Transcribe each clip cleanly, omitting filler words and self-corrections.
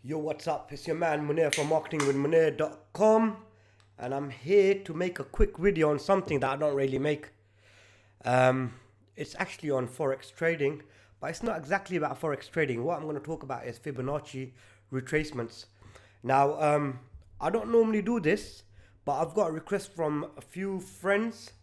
Yo, what's up? It's your man Munir from marketingwithmunir.com, and I'm here to make a quick video on something that I don't really make. It's actually on Forex trading, but it's not exactly about Forex trading. What I'm going to talk about is Fibonacci retracements. Now, I don't normally do this, but I've got a request from a few friends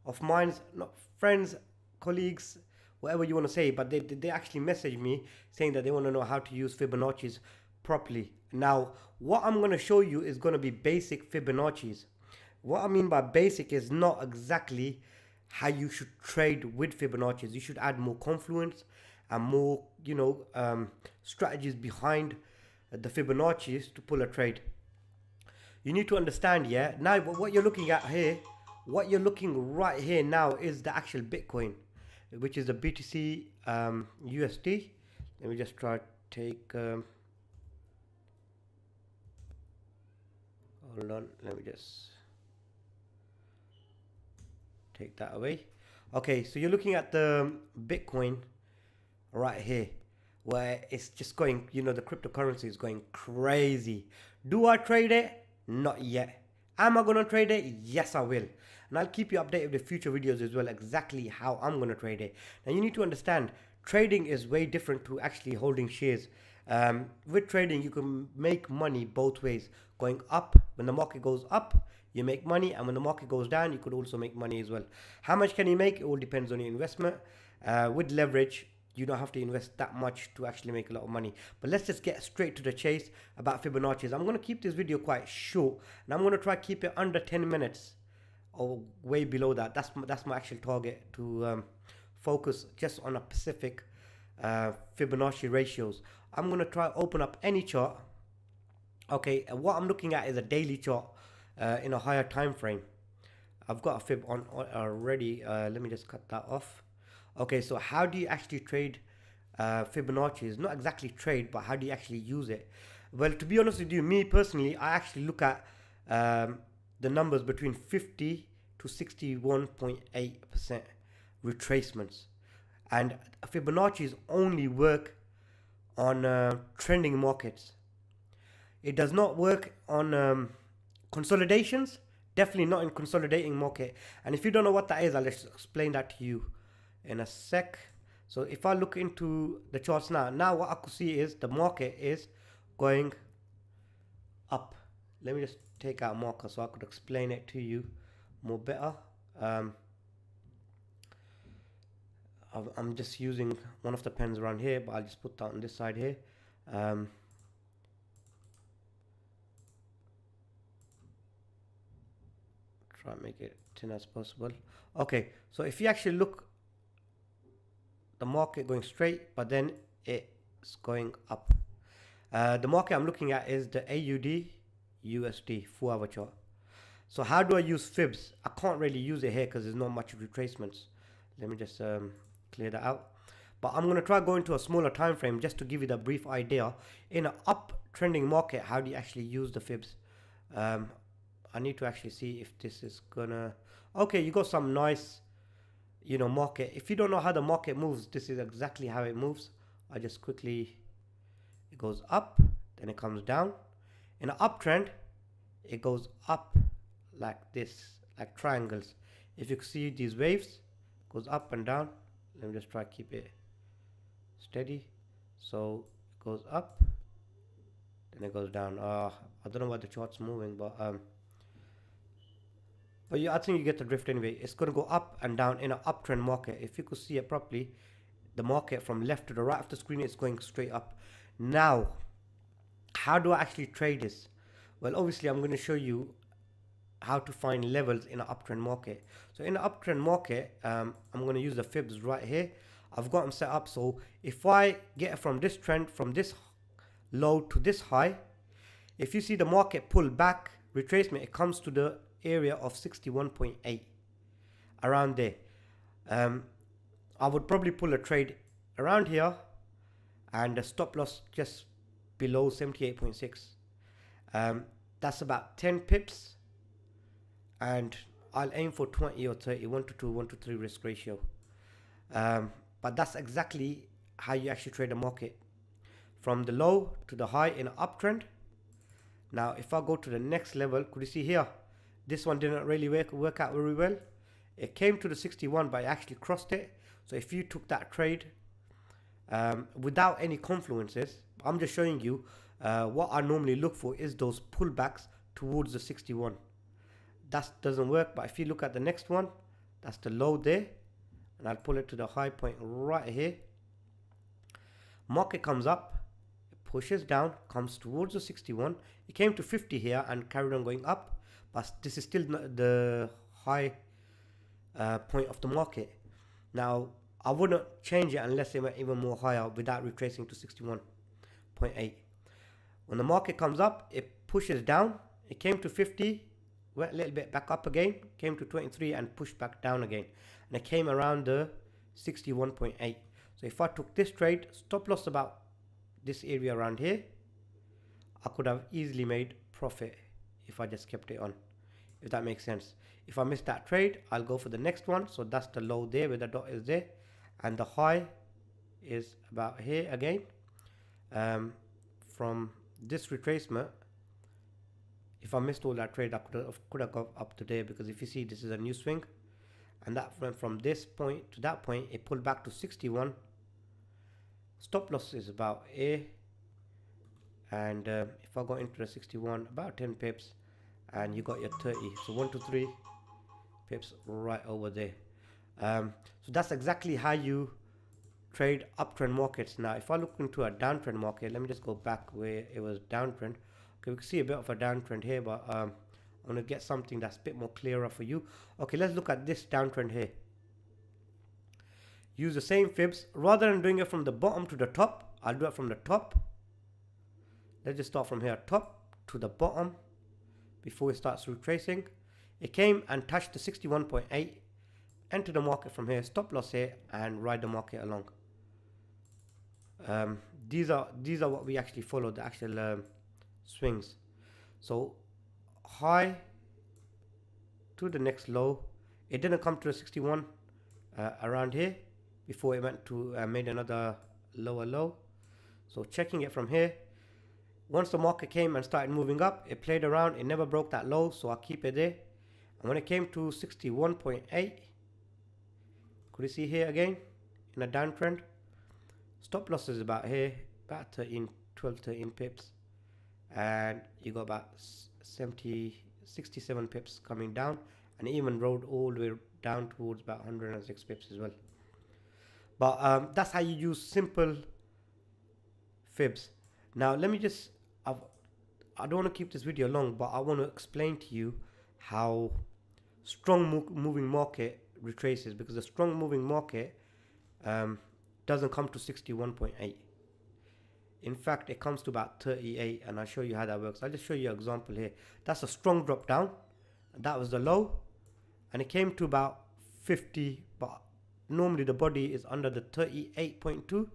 of mine, not friends, colleagues, whatever you want to say, but they actually messaged me saying that they want to know how to use Fibonacci's properly. Now, what I'm going to show you is going to be basic Fibonacci's. What I mean by basic is not exactly how you should trade with Fibonacci's. You should add more confluence and more, strategies behind the Fibonacci's to pull a trade. You need to understand, yeah, now what you're looking at here, what you're looking right here now is the actual Bitcoin, which is the BTC USD. Let me just try to take hold on, let me just take that away. Okay, so you're looking at the Bitcoin right here, where it's just going, the cryptocurrency is going crazy. Do I trade it? Not yet. Am I gonna trade it? Yes, I will. And I'll keep you updated with future videos as well, exactly how I'm gonna trade it. Now you need to understand, trading is way different to actually holding shares. With trading, you can make money both ways. Going up, when the market goes up, you make money, and when the market goes down, you could also make money as well. How much can you make? It all depends on your investment. With leverage, you don't have to invest that much to actually make a lot of money. But let's just get straight to the chase about Fibonacci's. I'm going to keep this video quite short, and I'm going to try to keep it under 10 minutes or way below that. That's my actual target, to focus just on a specific Fibonacci ratios. I'm going to try open up any chart. Okay, what I'm looking at is a daily chart in a higher time frame. I've got a fib on already. Let me just cut that off. Okay, so how do you actually trade Fibonacci's? Not exactly trade, but how do you actually use it? Well, to be honest with you, me personally, I actually look at the numbers between 50 to 61.8% retracements. And Fibonacci's only work on trending markets. It does not work on consolidations, definitely not in consolidating market. And if you don't know what that is, I'll just explain that to you in a sec. So if I look into the charts now what I could see is the market is going up. Let me just take out a marker so I could explain it to you more better. I'm just using one of the pens around here, but I'll just put that on this side here. Try and make it thin as possible. Okay, so if you actually look, the market going straight, but then it's going up. The market I'm looking at is the AUD USD 4-hour chart. So how do I use fibs? I can't really use it here because there's not much retracements. Let me just clear that out. But I'm going to try going to a smaller time frame just to give you the brief idea. In an uptrending market, how do you actually use the fibs? I need to actually see if this is gonna... Okay, you got some nice, market. If you don't know how the market moves, this is exactly how it moves. I just quickly... It goes up, then it comes down. In an uptrend, it goes up like this, like triangles. If you can see these waves, goes up and down. Let me just try to keep it steady. So it goes up, then it goes down. I don't know why the chart's moving, but yeah, I think you get the drift anyway. It's going to go up and down in an uptrend market. If you could see it properly, the market from left to the right of the screen is going straight up. Now, how do I actually trade this? Well, obviously, I'm going to show you how to find levels in an uptrend market. So in an uptrend market, I'm going to use the fibs right here. I've got them set up. So if I get from this trend, from this low to this high, if you see the market pull back, retracement, it comes to the area of 61.8, around there. I would probably pull a trade around here and a stop loss just below 78.6. That's about 10 pips, and I'll aim for 20 or 30, 1 to 2, 1 to 3 risk ratio. But that's exactly how you actually trade the market. from the low to the high in an uptrend. Now if I go to the next level, could you see here, this one didn't really work out very well. It came to the 61, but it actually crossed it. So if you took that trade without any confluences, I'm just showing you what I normally look for is those pullbacks towards the 61. That doesn't work, but if you look at the next one, that's the low there, and I'll pull it to the high point right here. Market comes up, it pushes down, comes towards the 61. It came to 50 here and carried on going up, but this is still not the high point of the market. Now I wouldn't change it unless it went even more higher without retracing to 61.8. When the market comes up, it pushes down. It came to 50, went a little bit back up again, came to 23 and pushed back down again, and it came around the 61.8. So if I took this trade, stop loss about this area around here, I could have easily made profit if I just kept it on, if that makes sense. If I miss that trade, I'll go for the next one. So that's the low there where the dot is there, and the high is about here again. From this retracement, if I missed all that trade, I could have got up to there, because if you see, this is a new swing, and that went from this point to that point. It pulled back to 61. Stop loss is about here, and if I go into the 61, about 10 pips, and you got your 30. So 1 to 3 pips right over there. So that's exactly how you trade uptrend markets. Now if I look into a downtrend market, let me just go back where it was downtrend. Okay, we can see a bit of a downtrend here, but I'm going to get something that's a bit more clearer for you. Okay, let's look at this downtrend here. Use the same fibs. Rather than doing it from the bottom to the top, I'll do it from the top. Let's just start from here, top to the bottom, before it starts retracing. It came and touched the 61.8, enter the market from here, stop loss here, and ride the market along. These are what we actually follow, the actual swings. So high to the next low. It didn't come to the 61 around here before it went to made another lower low. So checking it from here, once the market came and started moving up, it played around, it never broke that low, so I'll keep it there. And when it came to 61.8, could you see here again in a downtrend? Stop loss is about here, about 12-13 pips, and you got about 67 pips coming down, and it even rode all the way down towards about 106 pips as well. But that's how you use simple fibs. Now let me just, I don't want to keep this video long, but I want to explain to you how strong moving market retraces, because a strong moving market doesn't come to 61.8. In fact, it comes to about 38, and I'll show you how that works. I'll just show you an example here. That's a strong drop down, and that was the low, and it came to about 50, but normally the body is under the 38.2.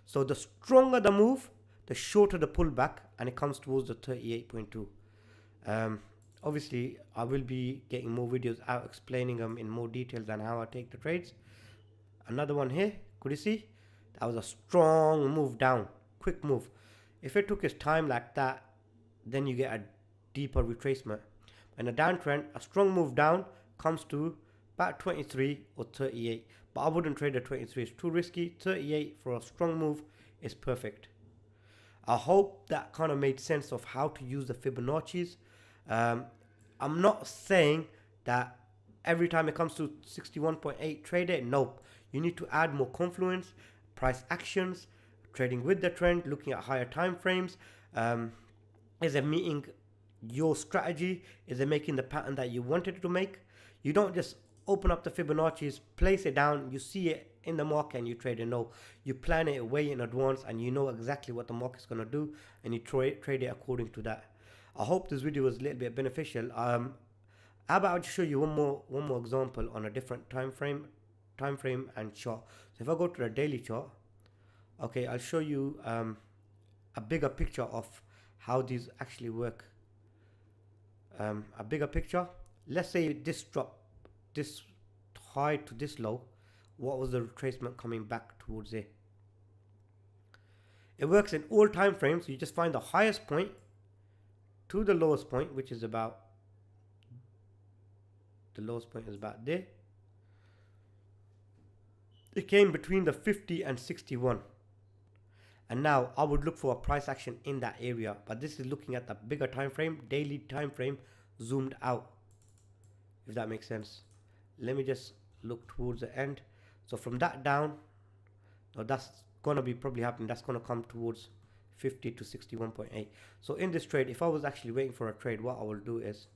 So the stronger the move, the shorter the pullback, and it comes towards the 38.2. Obviously I will be getting more videos out explaining them in more details than how I take the trades. Another one here, could you see? That was a strong move down, quick move. If it took its time like that, then you get a deeper retracement. In a downtrend, a strong move down comes to about 23 or 38, but I wouldn't trade at 23, it's too risky. 38 for a strong move is perfect. I hope that kind of made sense of how to use the Fibonacci's. I'm not saying that every time it comes to 61.8 trade it. Nope. You need to add more confluence, price actions, trading with the trend, looking at higher time frames. Is it meeting your strategy? Is it making the pattern that you wanted to make? You don't just open up the Fibonacci's, place it down, you see it in the market and you trade it. No, you plan it way in advance and you know exactly what the market's going to do, and you trade it according to that. I hope this video was a little bit beneficial. How about I'll just show you one more example on a different time frame and chart. So if I go to the daily chart, okay, I'll show you a bigger picture of how these actually work. A bigger picture. Let's say this drop, this high to this low, what was the retracement coming back towards it? It works in all time frames. You just find the highest point to the lowest point, which is about, the lowest point is about there. It came between the 50 and 61. And now I would look for a price action in that area, but this is looking at the bigger time frame, daily time frame, zoomed out, if that makes sense. Let me just look towards the end. So from that down, now that's gonna be probably happening, that's gonna come towards 50 to 61.8. So in this trade, if I was actually waiting for a trade, what I will do is,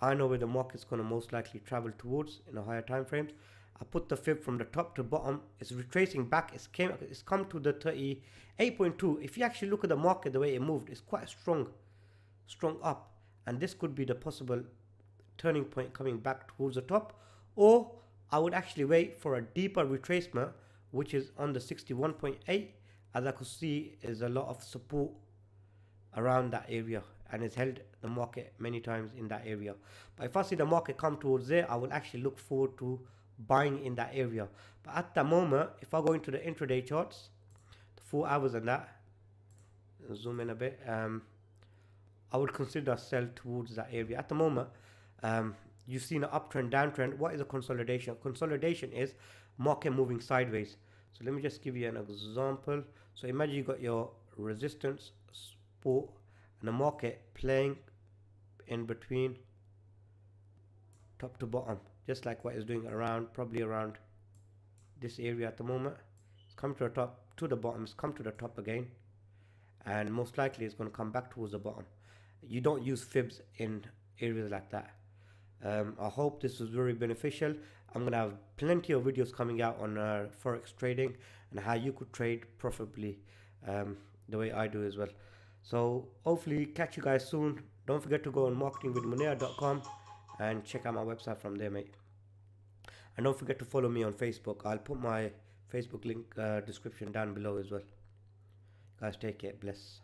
I know where the market's gonna most likely travel towards in a higher time frames. I put the fib from the top to bottom. It's retracing back. It's come to the 38.2. If you actually look at the market, the way it moved, it's quite strong up. And this could be the possible turning point coming back towards the top. Or I would actually wait for a deeper retracement, which is on the 61.8. As I could see, is a lot of support around that area, and it's held the market many times in that area. But if I see the market come towards there, I will actually look forward to buying in that area. But at the moment, if I go into the intraday charts, the 4 hours and that, zoom in a bit, I would consider a sell towards that area. At the moment, you've seen an uptrend, downtrend. What is a consolidation? Consolidation is market moving sideways. So let me just give you an example. So imagine you got your resistance, support, and the market playing in between top to bottom, just like what it's doing around, probably around this area at the moment. It's come to the top, to the bottom, it's come to the top again, and most likely it's going to come back towards the bottom. You don't use fibs in areas like that. I hope this was very beneficial. I'm going to have plenty of videos coming out on Forex trading and how you could trade profitably the way I do as well. So hopefully catch you guys soon. Don't forget to go on marketingwithmunir.com and check out my website from there, mate. And don't forget to follow me on Facebook. I'll put my Facebook link description down below as well. Guys, take care. Bless.